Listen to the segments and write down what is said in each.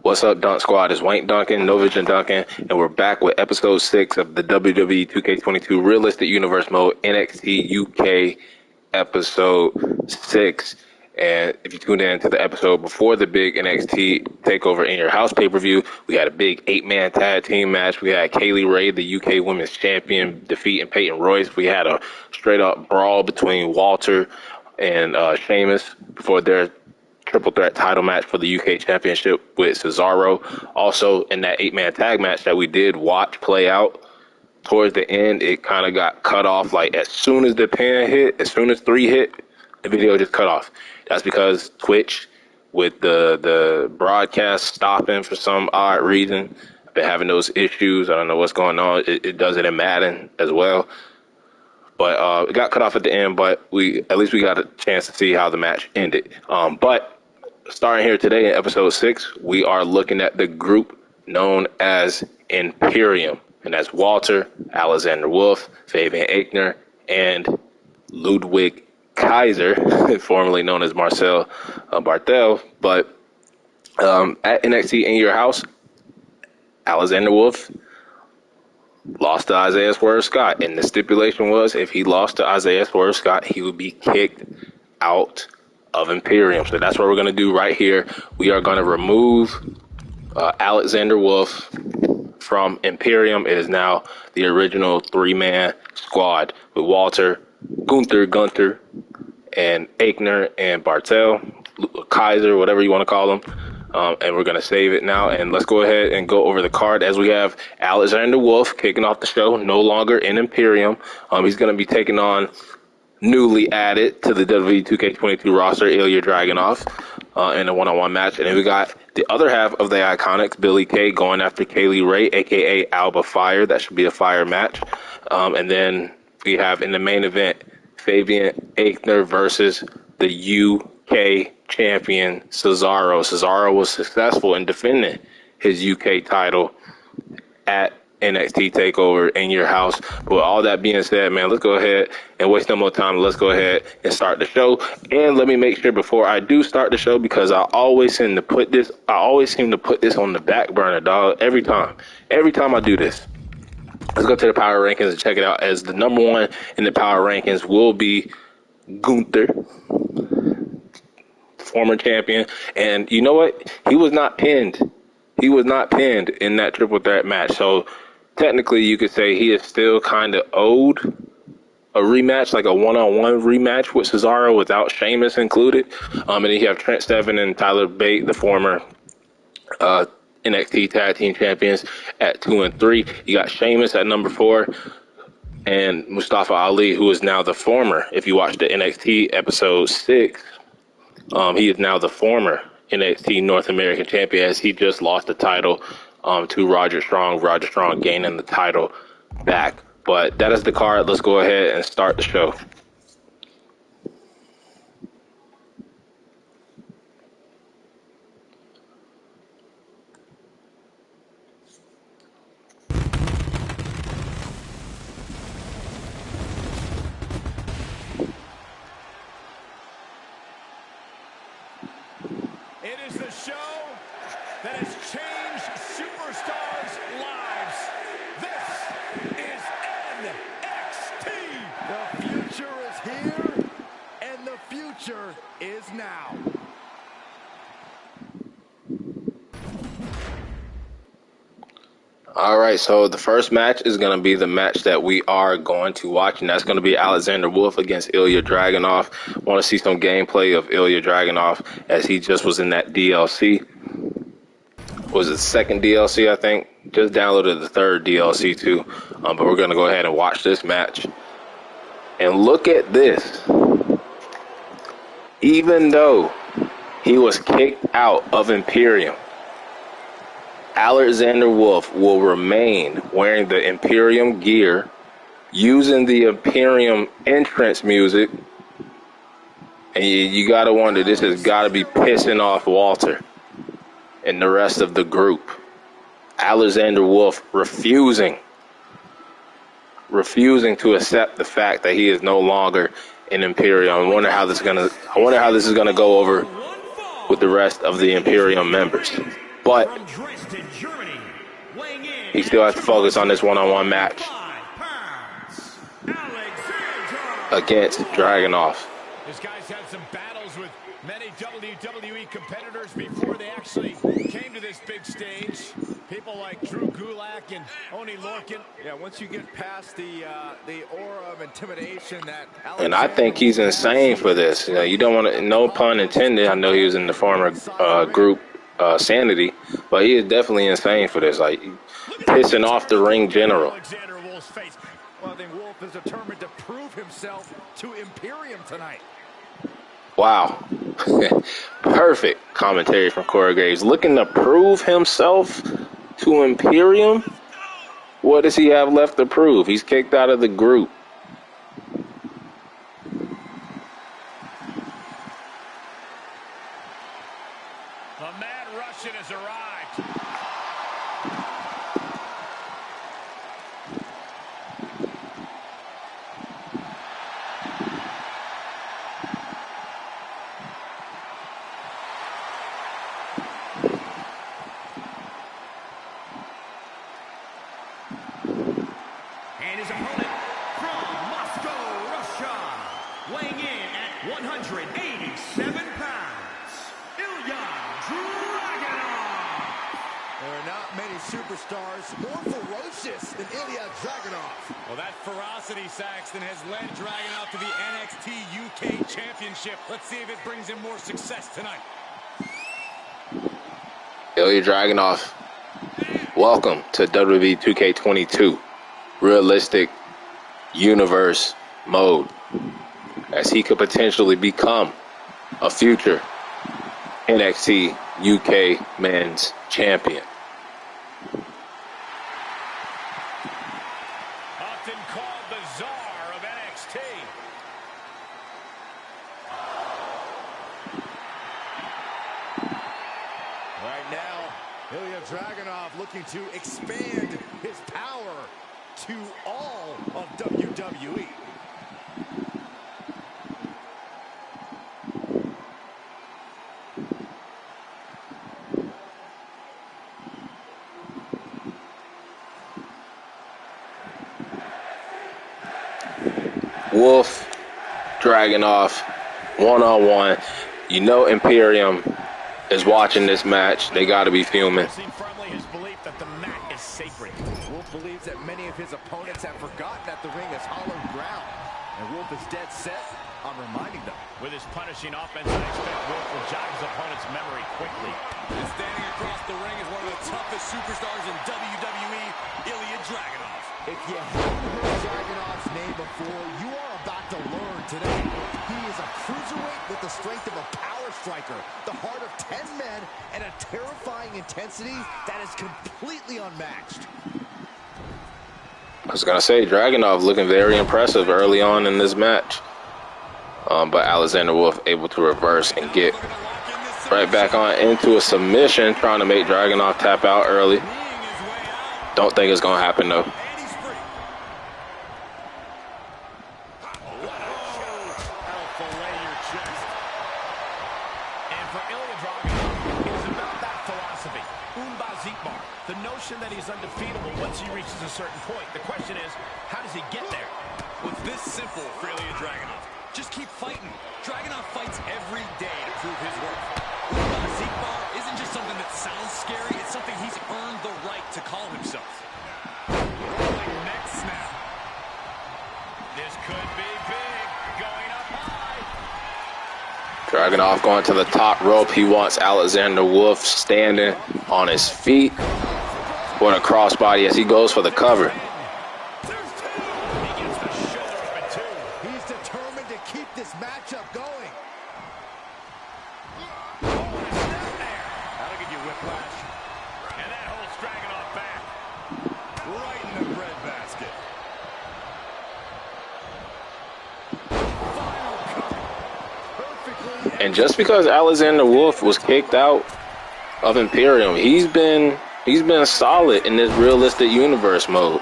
What's up, Dunk Squad? It's wankdunkin, No Vision Duncan, and we're back with episode 6 of the WWE 2K22 Realistic Universe Mode NXT UK episode 6. And if you tuned in to the episode before the big NXT Takeover in Your House pay-per-view, we had a big 8-man tag team match. We had Kaylee Ray, the UK Women's Champion, defeating Peyton Royce. We had a straight-up brawl between Walter and Sheamus before their triple threat title match for the UK Championship with Cesaro. Also, in that 8-man tag match that we did watch play out, towards the end, it kind of got cut off. Like, as soon as the pin hit, as soon as 3 hit, the video just cut off. That's because Twitch, with the broadcast stopping for some odd reason, I've been having those issues. I don't know what's going on. It does it in Madden as well. But it got cut off at the end, but at least we got a chance to see how the match ended. But starting here today in episode 6, we are looking at the group known as Imperium. And that's Walter, Alexander Wolf, Fabian Aichner, and Ludwig Kaiser, formerly known as Marcel Barthel. But at NXT In Your House, Alexander Wolf lost to Isaiah Swerve Scott. And the stipulation was if he lost to Isaiah Swerve Scott, he would be kicked out of Imperium. So that's what we're going to do right here. We are going to remove Alexander Wolf from Imperium. It is now the original 3-man squad with Walter, Gunther, and Aichner and Barthel, Kaiser, whatever you want to call them. And we're going to save it now. And let's go ahead and go over the card as we have Alexander Wolf kicking off the show, no longer in Imperium. He's going to be taking on newly added to the WWE 2K22 roster, Ilya Dragunov, in a one-on-one match. And then we got the other half of the Iconics, Billy Kay, going after Kaylee Ray, a.k.a. Alba Fire. That should be a fire match. And then we have in the main event, Fabian Aichner versus the UK champion, Cesaro. Cesaro was successful in defending his UK title at NXT TakeOver In Your House. But with all that being said, man, let's go ahead and waste no more time. Let's go ahead and start the show. And let me make sure before I do start the show, because I always seem to put this on the back burner, dog. Every time I do this. Let's go to the power rankings and check it out. As the number 1 in the power rankings will be Gunther, former champion. And you know what? He was not pinned. He was not pinned in that triple threat match. So technically you could say he is still kind of owed a rematch, like a one-on-one rematch with Cesaro without Sheamus included. And then you have Trent Seven and Tyler Bate, the former NXT Tag Team Champions, at 2 and 3. You got Sheamus at number 4, and Mustafa Ali, who is now the former. If you watch the NXT episode 6, he is now the former NXT North American Champion, as he just lost the title to Roger Strong. Roger Strong gaining the title back. But that is the card. Let's go ahead and start the show. It is the show that has changed superstars' lives. This is NXT. The future is here, and the future is now. All right, so the first match is going to be the match that we are going to watch, and that's going to be Alexander Wolf against Ilya Dragunov. Want to see some gameplay of Ilya Dragunov, as he just was in that DLC. Was it the second DLC, I think? Just downloaded the third DLC too. But we're going to go ahead and watch this match. And look at this. Even though he was kicked out of Imperium, Alexander Wolf will remain wearing the Imperium gear, using the Imperium entrance music. And you got to wonder, this has got to be pissing off Walter and the rest of the group. Alexander Wolf refusing to accept the fact that he is no longer in Imperium. I wonder how this is gonna go over with the rest of the Imperium members. But he still has to focus on this one-on-one match against Dragunov. This guy's had some battles with many WWE competitors before they actually came to this big stage. People like Drew Gulak and Oni Lorcan. Yeah, once you get past the aura of intimidation that. And I think he's insane for this. You know, you don't want to, no pun intended. I know he was in the former group Sanity, but he is definitely insane for this. Like pissing off the ring general. Well, I think Wolf is determined to prove himself to Imperium tonight. Wow. Perfect commentary from Corey Graves. Looking to prove himself to Imperium? What does he have left to prove? He's kicked out of the group. The Mad Russian has arrived. And his opponent from Moscow, Russia, weighing in at 187 pounds, Ilya Dragunov. There are not many superstars more ferocious than Ilya Dragunov. Well, that ferocity, Saxton, has led Dragunov to the NXT UK Championship. Let's see if it brings him more success tonight. Ilya Dragunov, welcome to WWE 2K22 Realistic Universe mode, as he could potentially become a future NXT UK Men's Champion. Often called the Czar of NXT. Right now, Ilya Dragunov looking to expand his power to all of WWE. Wolf, Dragunov, one-on-one. You know Imperium is watching this match. They got to be fuming. Firmly his belief that the mat is sacred. Wolf believes that many of his opponents have forgotten that the ring is hollow ground, and Wolf is dead set on reminding them. With his punishing offense, I expect Wolf will jog his opponent's memory quickly. And standing across the ring is one of the toughest superstars in WWE, Ilya Dragunov. If you haven't heard Dragunov's name before, you are about to learn today. He is a cruiserweight with the strength of a power striker, the heart of 10 men, and a terrifying intensity that is completely unmatched. I was going to say, Dragunov looking very impressive early on in this match. But Alexander Wolf able to reverse and get right back on into a submission, trying to make Dragunov tap out early. Don't think it's going to happen, though. The notion that he's undefeatable once he reaches a certain point. The question is, how does he get there? Well, it's this simple for Ilya Dragunov. Just keep fighting. Dragunov fights every day to prove his worth. Zikbar isn't just something that sounds scary. It's something he's earned the right to call himself. Rolling neck snap. This could be big. Going up high. Dragunov going to the top rope. He wants Alexander Wolf standing on his feet. What a crossbody as he goes for the cover. He's determined to keep this matchup going. Oh, and a step there. That'll give you whiplash. And that holds Dragunov back. Right in the breadbasket. Final cover. Perfectly. And just because Alexander Wolf was kicked out of Imperium, he's been solid in this realistic universe mode.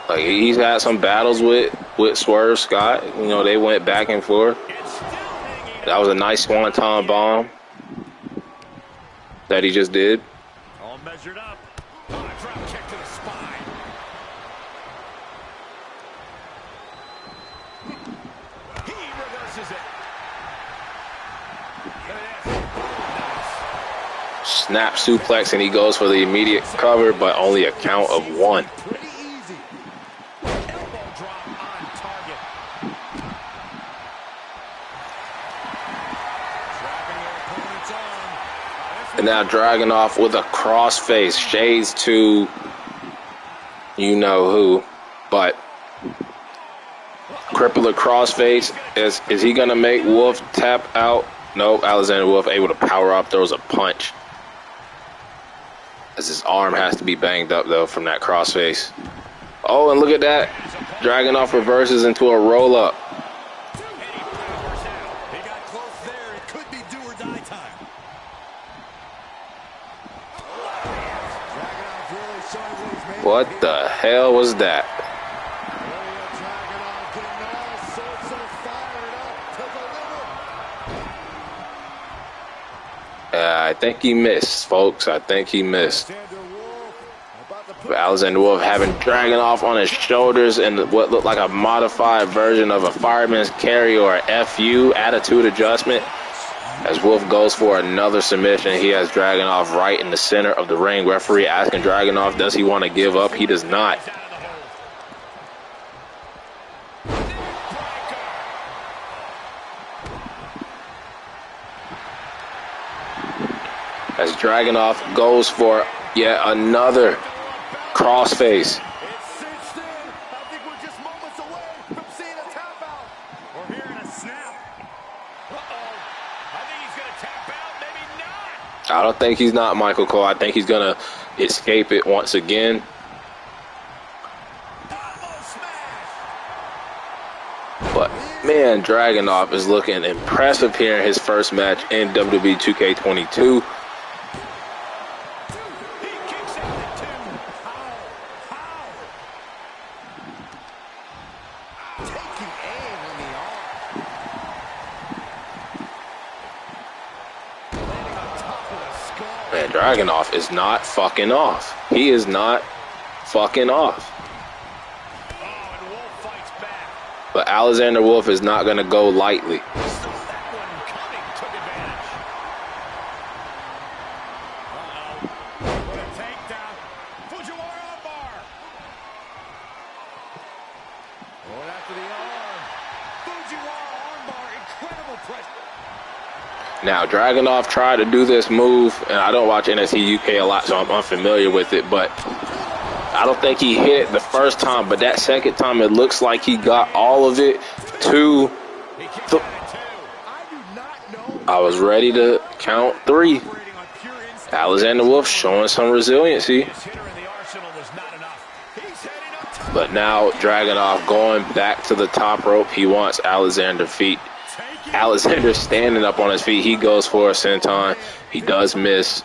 Like, he's had some battles with Swerve Scott. You know, they went back and forth. That was a nice swanton bomb. that he just did. All measured up. Oh, a drop kick to the spine. He reverses it. Snap suplex, and he goes for the immediate cover, but only a count of 1. Pretty easy. Elbow drop on target. Trapping their opponent's arm. And now Dragunov with a crossface, shades to you know who, but crippler crossface. Is he gonna make Wolf tap out? Nope. Alexander Wolf able to power up, throws a punch. As his arm has to be banged up though from that crossface. Oh, and look at that. Dragunov reverses into a roll up. He got close there. It could be do or die time. Dragunov really showing what he's made. What the hell was that? Dragunov getting all sorts of fired up to deliver. I think he missed, folks. I think he missed. Alexander Wolf having Dragunov on his shoulders and what looked like a modified version of a fireman's carry or a FU, attitude adjustment. As Wolf goes for another submission, he has Dragunov right in the center of the ring. Referee asking Dragunov, does he want to give up? He does not. As Dragunov goes for yet another crossface. It's cinched in. I think we're just moments away from seeing a tap out. Or hearing a snap. Uh-oh. I think he's going to tap out. Maybe not. I don't think he's not, Michael Cole. I think he's going to escape it once again. Elbow smash. But, man, Dragunov is looking impressive here in his first match in WWE 2K22. He kicks out at 2. How? Taking aim on the arm. Landing on top of the skull. Man, Dragunov is not fucking off. He is not fucking off. Oh, and Wolf fights back. But Alexander Wolf is not going to go lightly. Saw that one coming. Took advantage. Uh-oh. What a takedown. Fujiwara armbar. Going after the arm. Fujiwara armbar. Incredible pressure. Now, Dragunov tried to do this move, and I don't watch NXT UK a lot, so I'm unfamiliar with it, but I don't think he hit it the first time, but that second time it looks like he got all of it to He kicks out at 2. I do not know. I was ready to count 3. Operating on pure instinct. Alexander Wolf showing some resiliency. His hitter in the arsenal was not enough. He's heading up top. But now Dragunov going back to the top rope. He wants Alexander feet. Alexander standing up on his feet. He goes for a senton. He does miss.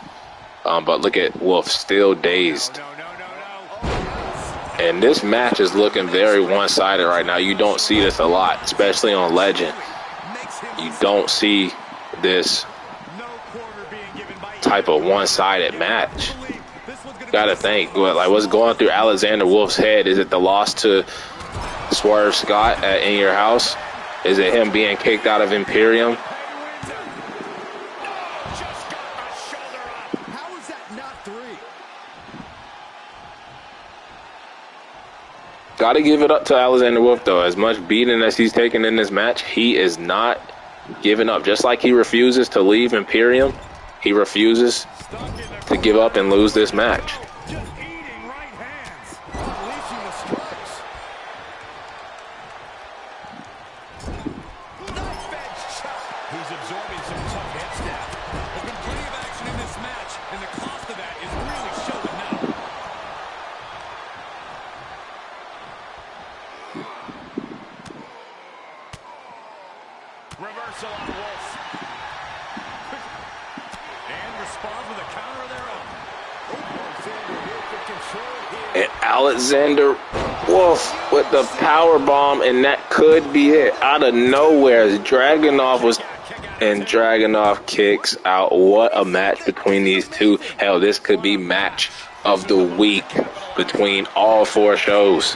But look at Wolf still dazed. No. And this match is looking very one-sided right now. You don't see this a lot, especially on Legend. You don't see this No quarter being given by type of one-sided match. Gotta think, what's going through Alexander Wolf's head? Is it the loss to Swerve Scott at In Your House? Is it him being kicked out of Imperium? Just got a shoulder up. How is that not 3? Gotta give it up to Alexander Wolf, though. As much beating as he's taken in this match, he is not giving up. Just like he refuses to leave Imperium, he refuses to give up and lose this match. Just eating right hands. Unleashing the strikes. Nice bench chop. He's absorbing some tough head stab. There's been plenty of action in this match, and the cost of that is really showing now. Reversal on Wolf. And responds with a counter of their own. Alexander Wolf in control here. And Alexander Wolf with the power bomb, and that could be it. Out of nowhere, as Dragunov was and Dragunov kicks out. What a match between these two. Hell, this could be match of the week between all 4 shows.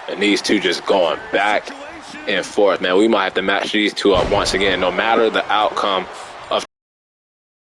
And these two just going back and forth, man. We might have to match these two up once again. No matter the outcome